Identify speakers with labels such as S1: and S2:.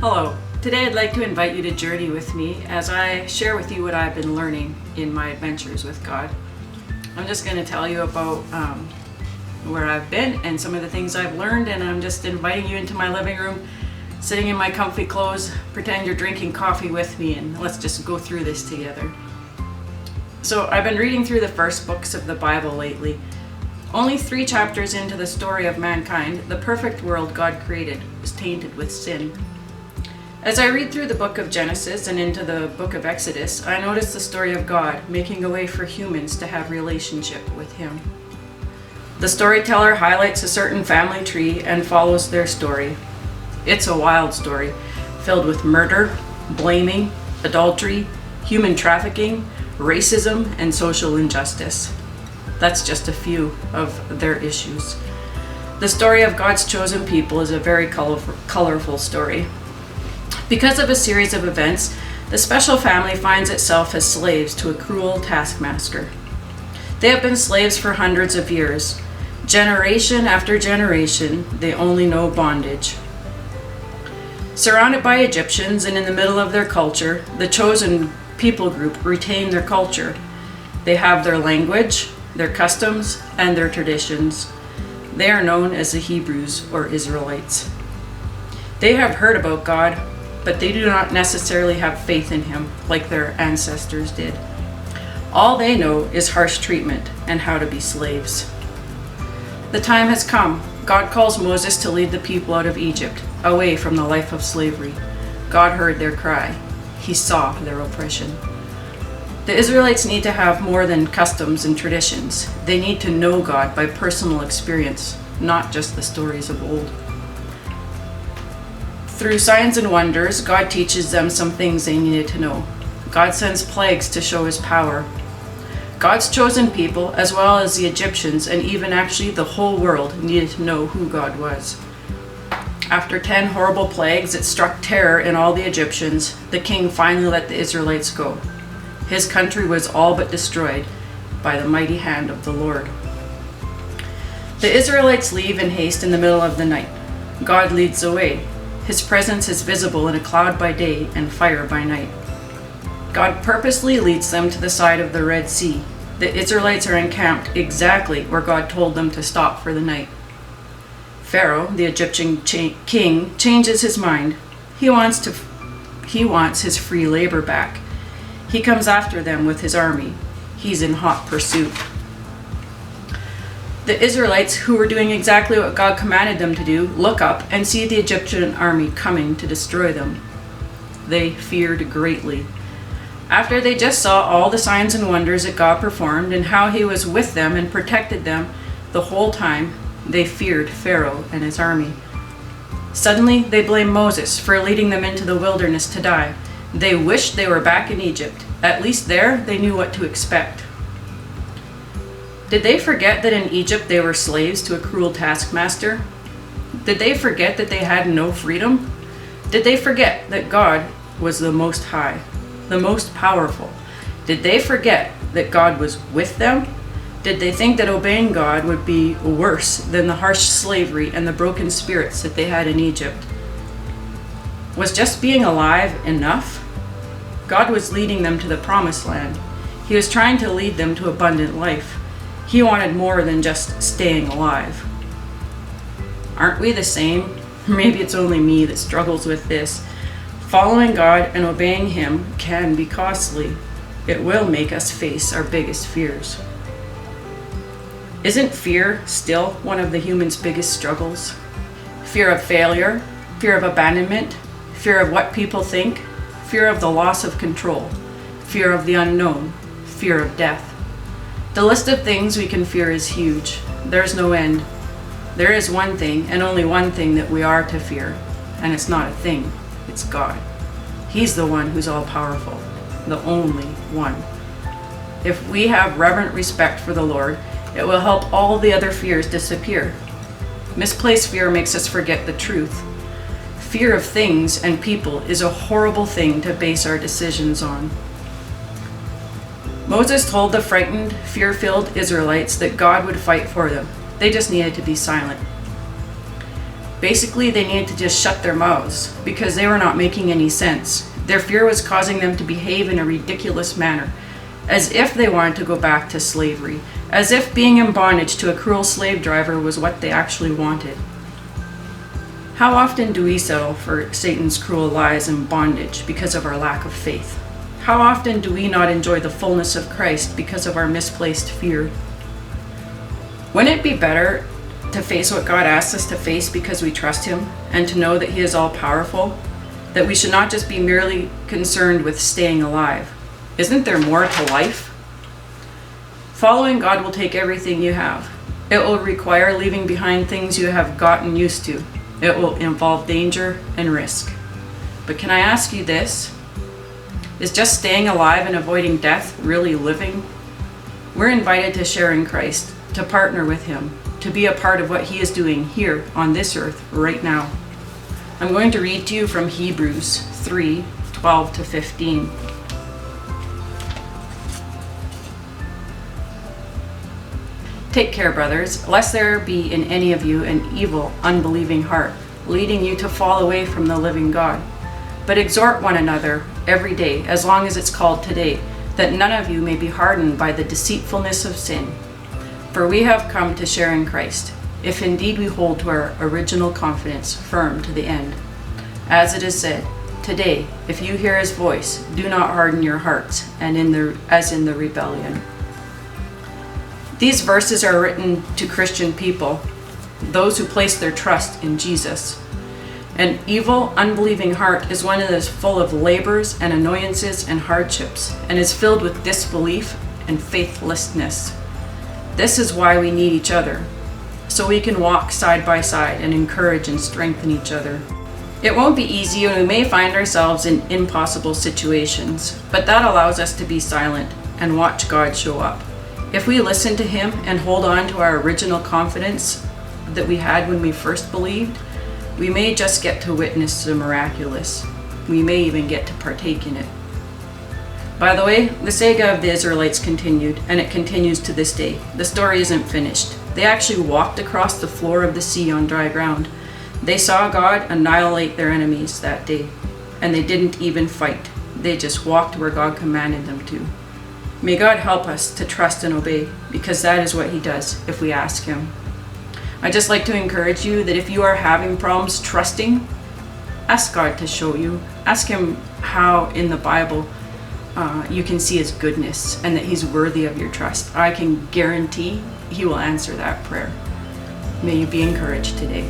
S1: Hello. Today I'd like to invite you to journey with me as I share with you what I've been learning in my adventures with God. I'm just going to tell you about where I've been and some of the things I've learned, and I'm just inviting you into my living room, sitting in my comfy clothes, pretend you're drinking coffee with me, and let's just go through this together. So I've been reading through the first books of the Bible lately. Only 3 chapters into the story of mankind, the perfect world God created was tainted with sin. As I read through the book of Genesis and into the book of Exodus, I notice the story of God making a way for humans to have relationship with Him. The storyteller highlights a certain family tree and follows their story. It's a wild story, filled with murder, blaming, adultery, human trafficking, racism, and social injustice. That's just a few of their issues. The story of God's chosen people is a very colorful story. Because of a series of events, the special family finds itself as slaves to a cruel taskmaster. They have been slaves for hundreds of years. Generation after generation, they only know bondage. Surrounded by Egyptians and in the middle of their culture, the chosen people group retain their culture. They have their language, their customs, and their traditions. They are known as the Hebrews or Israelites. They have heard about God, but they do not necessarily have faith in Him like their ancestors did. All they know is harsh treatment and how to be slaves. The time has come. God calls Moses to lead the people out of Egypt, away from the life of slavery. God heard their cry. He saw their oppression. The Israelites need to have more than customs and traditions. They need to know God by personal experience, not just the stories of old. Through signs and wonders, God teaches them some things they needed to know. God sends plagues to show His power. God's chosen people, as well as the Egyptians and even actually the whole world, needed to know who God was. After 10 horrible plagues that struck terror in all the Egyptians, the king finally let the Israelites go. His country was all but destroyed by the mighty hand of the Lord. The Israelites leave in haste in the middle of the night. God leads the way. His presence is visible in a cloud by day and fire by night. God purposely leads them to the side of the Red Sea. The Israelites are encamped exactly where God told them to stop for the night. Pharaoh, the Egyptian king, changes his mind. He wants his free labor back. He comes after them with his army. He's in hot pursuit. The Israelites, who were doing exactly what God commanded them to do, look up and see the Egyptian army coming to destroy them. They feared greatly. After they just saw all the signs and wonders that God performed and how He was with them and protected them the whole time, they feared Pharaoh and his army. Suddenly, they blamed Moses for leading them into the wilderness to die. They wished they were back in Egypt. At least there, they knew what to expect. Did they forget that in Egypt they were slaves to a cruel taskmaster? Did they forget that they had no freedom? Did they forget that God was the Most High, the most powerful? Did they forget that God was with them? Did they think that obeying God would be worse than the harsh slavery and the broken spirits that they had in Egypt? Was just being alive enough? God was leading them to the promised land. He was trying to lead them to abundant life. He wanted more than just staying alive. Aren't we the same? Maybe it's only me that struggles with this. Following God and obeying Him can be costly. It will make us face our biggest fears. Isn't fear still one of the human's biggest struggles? Fear of failure, fear of abandonment, fear of what people think, fear of the loss of control, fear of the unknown, fear of death. The list of things we can fear is huge. There's no end. There is one thing, and only one thing, that we are to fear. And it's not a thing, it's God. He's the one who's all-powerful, the only one. If we have reverent respect for the Lord, it will help all the other fears disappear. Misplaced fear makes us forget the truth. Fear of things and people is a horrible thing to base our decisions on. Moses told the frightened, fear-filled Israelites that God would fight for them. They just needed to be silent. Basically, they needed to just shut their mouths because they were not making any sense. Their fear was causing them to behave in a ridiculous manner, as if they wanted to go back to slavery, as if being in bondage to a cruel slave driver was what they actually wanted. How often do we settle for Satan's cruel lies and bondage because of our lack of faith? How often do we not enjoy the fullness of Christ because of our misplaced fear? Wouldn't it be better to face what God asks us to face because we trust Him and to know that He is all powerful? That we should not just be merely concerned with staying alive. Isn't there more to life? Following God will take everything you have. It will require leaving behind things you have gotten used to. It will involve danger and risk. But can I ask you this? Is just staying alive and avoiding death really living? We're invited to share in Christ, to partner with Him, to be a part of what He is doing here on this earth right now. I'm going to read to you from Hebrews 3:12-15. Take care, brothers, lest there be in any of you an evil, unbelieving heart, leading you to fall away from the living God. But exhort one another every day, as long as it's called today, that none of you may be hardened by the deceitfulness of sin. For we have come to share in Christ, if indeed we hold to our original confidence firm to the end. As it is said, today, if you hear His voice, do not harden your hearts, as in the rebellion. These verses are written to Christian people, those who place their trust in Jesus. An evil, unbelieving heart is one that is full of labors and annoyances and hardships, and is filled with disbelief and faithlessness. This is why we need each other, so we can walk side by side and encourage and strengthen each other. It won't be easy, and we may find ourselves in impossible situations, but that allows us to be silent and watch God show up. If we listen to Him and hold on to our original confidence that we had when we first believed, we may just get to witness the miraculous. We may even get to partake in it. By the way, the saga of the Israelites continued, and it continues to this day. The story isn't finished. They actually walked across the floor of the sea on dry ground. They saw God annihilate their enemies that day, and they didn't even fight. They just walked where God commanded them to. May God help us to trust and obey, because that is what He does if we ask Him. I'd just like to encourage you that if you are having problems trusting, ask God to show you. Ask Him how in the Bible you can see His goodness and that He's worthy of your trust. I can guarantee He will answer that prayer. May you be encouraged today.